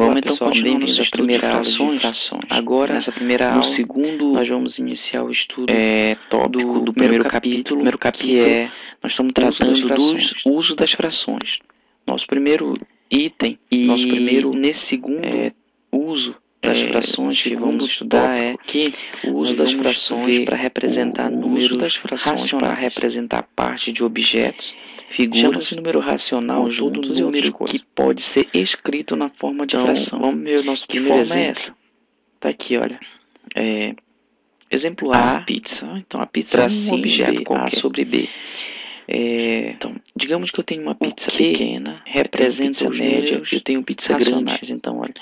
Olá, então continuamos as primeiras frações. Agora, nessa primeira no aula, segundo, nós vamos iniciar o estudo tópico do primeiro capítulo, que é nós estamos tratando dos uso das frações. Nosso primeiro item, nesse segundo uso das frações que vamos estudar é que o uso das frações para representar números das frações racionais, para representar parte de objetos, figuras, chama-se número racional, conjuntos todo e número outras coisas. que pode ser escrito na forma de Então, fração. vamos ver o nosso Que primeiro forma é exemplo. essa? Tá aqui, olha. Exemplo A A, pizza. Então, a pizza é um tracinho objeto B, qualquer. A sobre B. Então, digamos que eu tenho uma pizza que pequena, representa pizza os média, números eu tenho pizza racionais. grande. Então, olha,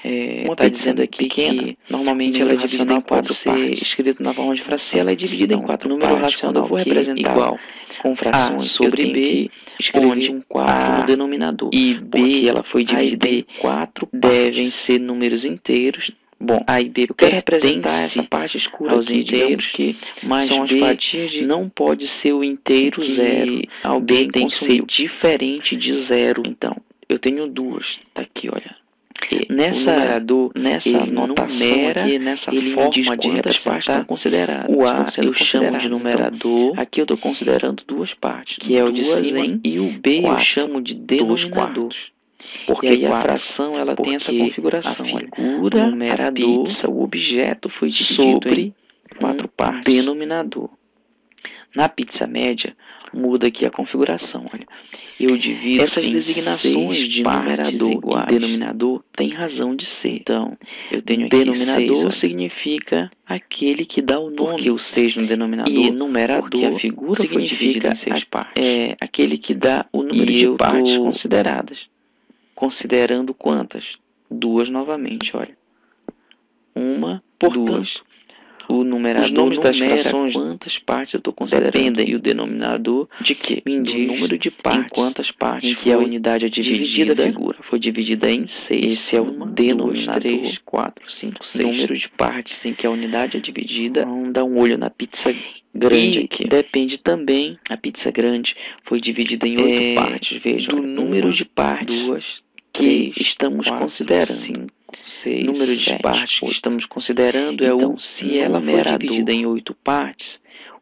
Uma está pizza dizendo aqui pequena, que normalmente o ela é número dividida em racional quatro pode ser partes. escrito na forma de fração. Se ela é dividida em quatro número partes, racional quando eu vou que representar igual com frações A sobre eu tenho B, que escrever onde um 4 no denominador. e Porque B ela foi dividida em quatro devem partes. ser números inteiros. Bom, A e B eu quero representar essa parte escura aos aqui, inteiros, que mas são as B fatias de não pode ser o inteiro que zero. alguém B tem que consumiu. ser diferente de zero. Então, eu tenho duas. Tá aqui, olha. Nessa o numerador, nessa ele notação numera aqui, nessa ele forma diz de quantas partes representar estão consideradas. o A, estão eu chamo de numerador. Então, aqui eu estou considerando duas partes, que é o de cima, e o B eu chamo de denominador. Porque e aí a quatro, fração ela tem essa configuração. A figura, o numerador, a pizza, o objeto foi dividido sobre em quatro partes. Denominador. Na pizza média, muda aqui a configuração. Olha, eu divido essas em designações de numerador iguais. e denominador têm razão de ser. Então, eu tenho aqui denominador 6, significa aquele que dá o nome. Porque o 6 no denominador, e numerador, porque a figura foi dividida em 6 partes. É aquele que dá o número e de eu partes tô consideradas. Considerando quantas? Duas novamente, olha. Uma, Portanto, duas. O numerador os nomes das numera frações quantas partes eu estou considerando. dependem E o denominador de que? me Do diz número de partes. em quantas partes em que a foi unidade é dividida dividida. a figura. Foi dividida em 6. Esse é o denominador. 2, 3, 4, 5, 6. Número de partes em que a unidade é dividida. Vamos dar um olho na pizza grande E aqui. depende também, A pizza grande foi dividida em 8 partes. Veja, do número de partes 2, que 3, estamos 4, considerando. 5, 6, número 7, de partes 8. que estamos considerando é então, o se ela for dividida em 8 partes,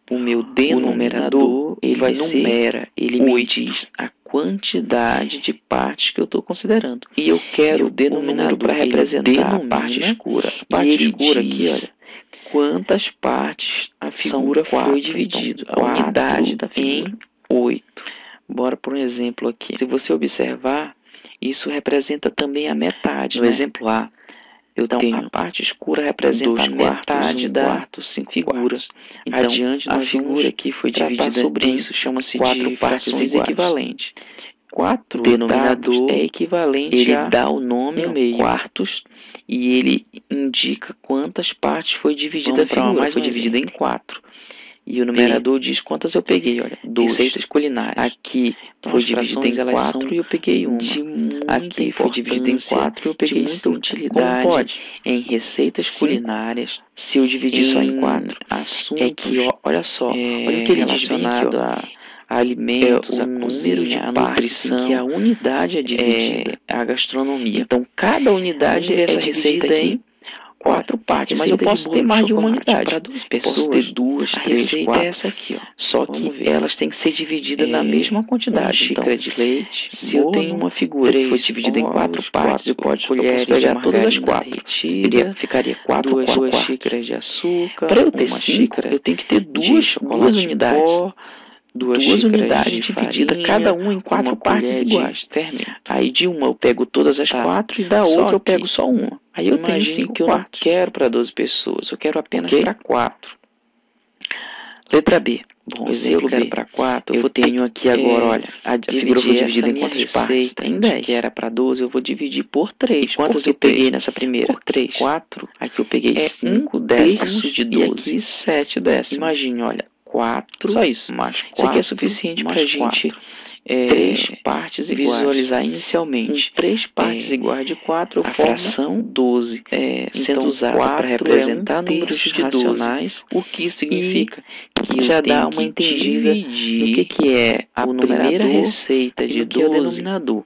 o meu denominador ele vai numera, ele me diz a quantidade de partes que eu estou considerando. E eu quero o denominador para representar a parte escura. A parte escura aqui, olha, quantas partes a figura foi dividida, então, a unidade da figura, em 8. Bora por um exemplo aqui. Se você observar, isso representa também a metade. No exemplo A, eu tenho a parte escura representa a metade da figura. Então, adiante, a figura que foi dividida sobre em isso, chama-se quatro de partes frações equivalentes. 4 denominador é equivalente ele a dá o nome um meio. quartos e ele indica quantas partes foi dividida a figura. Foi dividida em 4. E o numerador diz quantas eu peguei. Olha, 2. Receitas culinárias. Aqui então, foi dividida em 4 e eu peguei uma. Aqui foi dividida em 4 e eu peguei muita 5. utilidade. Como pode? Em receitas culinárias, se eu dividir só em 4, assuntos, é que, olha só, olha o que ele diz relacionado a alimentos, o a número cozinha, de a partes em nutrição, que a unidade é dividida. A gastronomia. Então, cada unidade é dividida em 4 partes, mas eu posso ter mais de uma unidade. Para 2 pessoas, posso ter 2, 3, receita 4. é essa aqui, ó. Só que elas têm que ser divididas na mesma quantidade. Uma xícara então, de leite, se eu tenho uma figura que foi dividida em 4 partes, eu posso pegar todas as 4. Ficaria 4, 2 xícaras de açúcar. Para eu ter 5, eu tenho que ter duas unidades. Duas unidades divididas, cada uma em 4 partes iguais. Aí de uma eu pego todas as 4 e da outra eu pego só uma. Aí eu tenho 5 que eu não quero para 12 pessoas, eu quero apenas para 4. Letra B. Bom, se eu quero para 4, eu tenho aqui agora, olha, a figura foi dividida em quantas partes? Em 10. Que era para 12, eu vou dividir por 3. Quantas eu peguei nessa primeira? Por 3. 4. Aqui eu peguei 5 décimos de 12. E aqui 7 décimos. Imagine, olha, 4. Só isso. Mais 4. Isso aqui é suficiente para a gente 3 partes iguais. Visualizar inicialmente. 3 partes iguais de 4, a fração 12. Sendo usada para representar números racionais. O que isso significa? Que já dá uma entendida no que é a primeira receita de 12. É o denominador.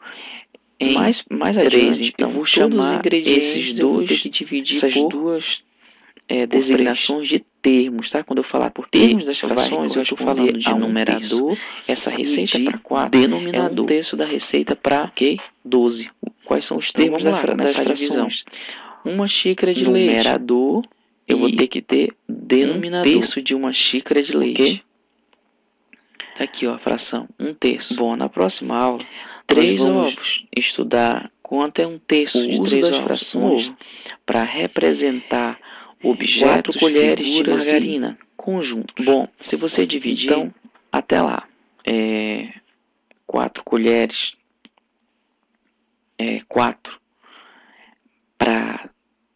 mais adiante, então, eu vou chamar esses dois, essas duas designações de termos, tá? Quando eu falar por termos das frações, eu estou falando de numerador, essa receita para 4, denominador, é um terço da receita para 12. Quais são os termos das frações? Uma xícara de leite. Numerador, eu vou ter que ter denominador. Um terço de uma xícara de leite. Tá aqui, ó, a fração, 1/3. Bom, na próxima aula, 3 ovos. Estudar quanto é 1/3 de 3 das frações para representar objetos, 4 colheres de margarina, conjuntos. Bom, se você dividir, então, até lá, 4 colheres, 4 para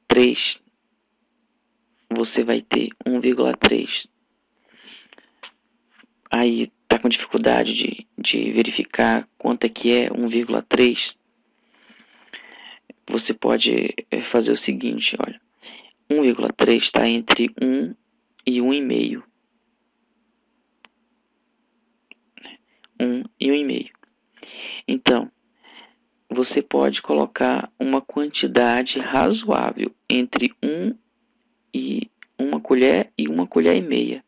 3, você vai ter 1,3. Aí tá com dificuldade de verificar quanto é que é 1,3. Você pode fazer o seguinte, olha. 1,3 está entre 1 e 1,5. 1 e 1,5. Então, você pode colocar uma quantidade razoável entre 1 e 1 colher e 1 colher e meia.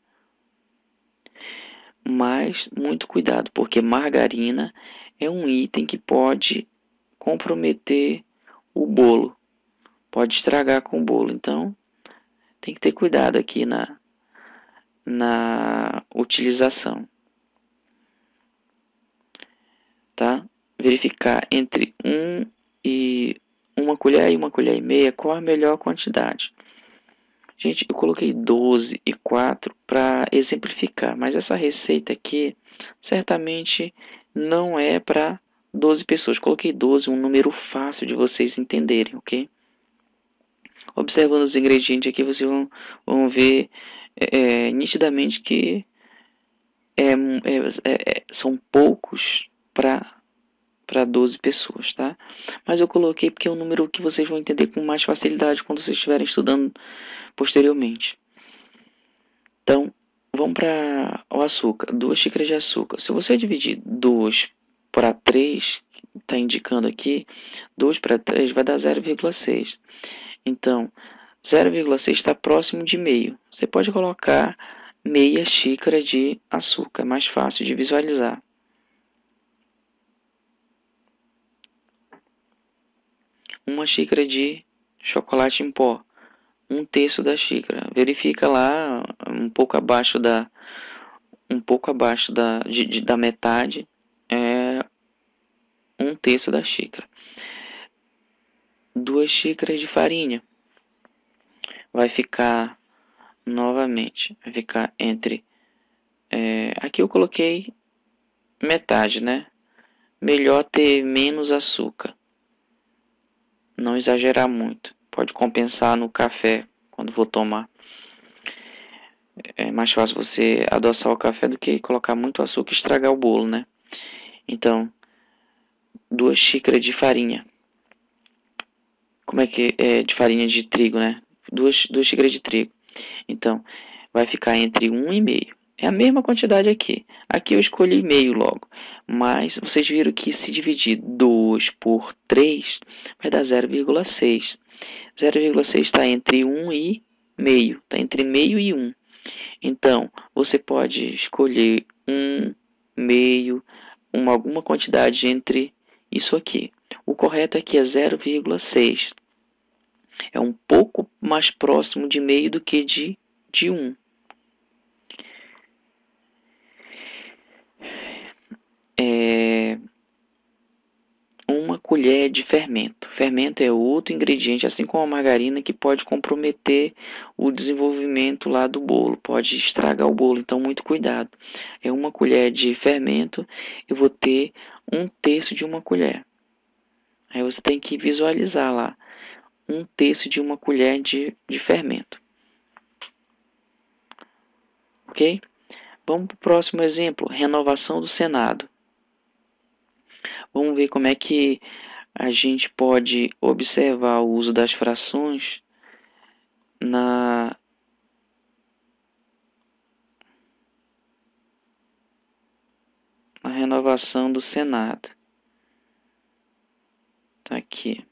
Mas muito cuidado, porque margarina é um item que pode comprometer o bolo. Pode estragar com o bolo. Então, tem que ter cuidado aqui na utilização. Tá? Verificar entre 1 e 1 colher e 1 colher e meia qual a melhor quantidade. Gente, eu coloquei 12 e 4 para exemplificar, mas essa receita aqui certamente não é para 12 pessoas. Coloquei 12, um número fácil de vocês entenderem, ok? Observando os ingredientes aqui, vocês vão ver nitidamente que são poucos para 12 pessoas, tá? Mas eu coloquei porque é um número que vocês vão entender com mais facilidade quando vocês estiverem estudando posteriormente. Então, vamos para o açúcar. 2 xícaras de açúcar. Se você dividir 2 para 3, está indicando aqui, 2 para 3 vai dar 0,6. Então, 0,6 está próximo de meio. Você pode colocar meia xícara de açúcar, é mais fácil de visualizar. Uma xícara de chocolate em pó, 1/3 da xícara. Verifica lá, um pouco abaixo da metade, 1/3 da xícara. 2 xícaras de farinha. Vai ficar entre... aqui eu coloquei metade, né? Melhor ter menos açúcar. Não exagerar muito. Pode compensar no café quando for tomar. É mais fácil você adoçar o café do que colocar muito açúcar e estragar o bolo, né? Então, 2 xícaras de farinha. Como é que é de farinha de trigo, né? 2 xícaras de trigo. Então, vai ficar entre 1,5. É a mesma quantidade aqui. Aqui eu escolhi meio logo. Mas vocês viram que se dividir 2 por 3, vai dar 0,6. 0,6 está entre 1 e meio. Está entre meio e 1. Então, você pode escolher 1, meio, alguma quantidade entre isso aqui. O correto aqui é 0,6. É um pouco mais próximo de meio do que de 1. Uma colher de fermento. Fermento é outro ingrediente, assim como a margarina, que pode comprometer o desenvolvimento lá do bolo, pode estragar o bolo, então muito cuidado. É uma colher de fermento, eu vou ter 1/3 de uma colher. Aí você tem que visualizar lá, 1/3 de uma colher de fermento. Ok? Vamos para o próximo exemplo, renovação do Senado. Vamos ver como é que a gente pode observar o uso das frações na renovação do Senado. Tá aqui.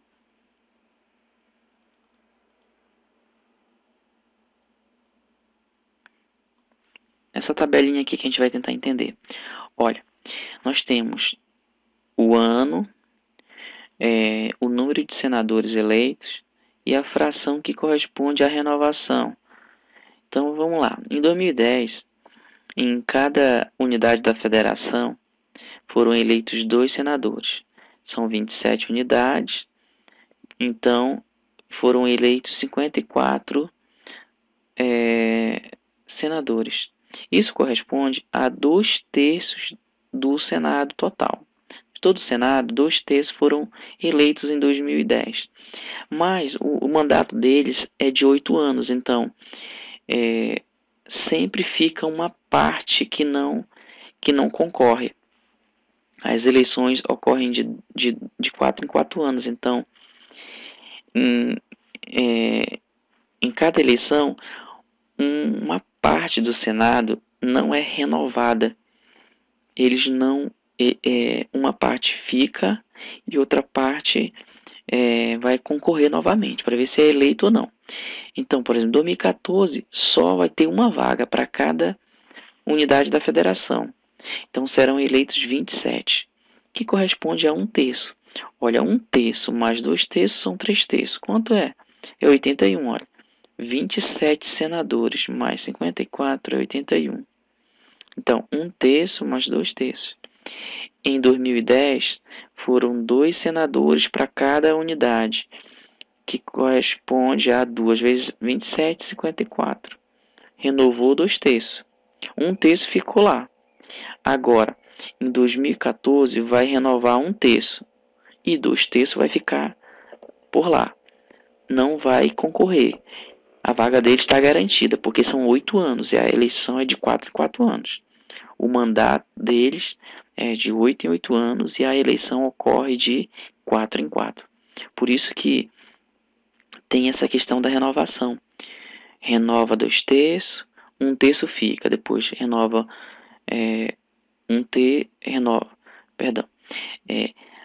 Essa tabelinha aqui que a gente vai tentar entender. Olha, nós temos o ano, o número de senadores eleitos e a fração que corresponde à renovação. Então vamos lá. Em 2010, em cada unidade da federação foram eleitos 2 senadores. São 27 unidades. Então foram eleitos 54 senadores. Isso corresponde a 2/3 do Senado total. De todo o Senado, 2/3 foram eleitos em 2010. Mas o mandato deles é de 8 anos, então sempre fica uma parte que não concorre. As eleições ocorrem de 4 em 4 anos, então em cada eleição uma parte do Senado não é renovada. Eles não. Uma parte fica e outra parte vai concorrer novamente para ver se é eleito ou não. Então, por exemplo, em 2014 só vai ter uma vaga para cada unidade da federação. Então serão eleitos 27, que corresponde a 1/3. Olha, 1/3 mais 2/3 são 3/3. Quanto é? É 81, olha. 27 senadores mais 54 é 81. Então, 1/3 mais 2/3. Em 2010, foram 2 senadores para cada unidade, que corresponde a 2 vezes 27, 54. Renovou 2/3. 1/3 ficou lá. Agora, em 2014, vai renovar 1/3. E 2/3 vai ficar por lá. Não vai concorrer. A vaga dele está garantida, porque são 8 anos e a eleição é de 4 em 4 anos. O mandato deles é de 8 em 8 anos e a eleição ocorre de 4 em 4. Por isso que tem essa questão da renovação. Renova 2/3, 1/3 fica, depois renova 1/3,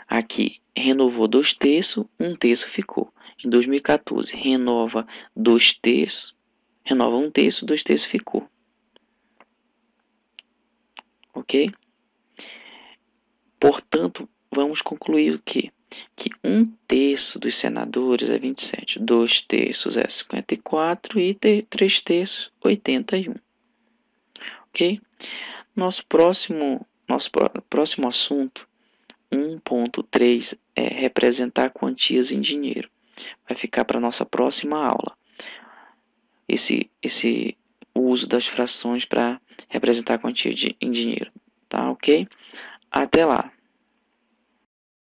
aqui renovou 2/3, 1/3 ficou. Em 2014 renova 2/3, renova 1/3, 2/3 ficou. Ok? Portanto, vamos concluir o quê? Que 1/3 dos senadores é 27, 2/3 é 54 e 3/3, 81. Ok? Nosso próximo assunto, 1.3, é representar quantias em dinheiro. Vai ficar para a nossa próxima aula. O uso das frações para representar quantia em dinheiro. Tá ok? Até lá!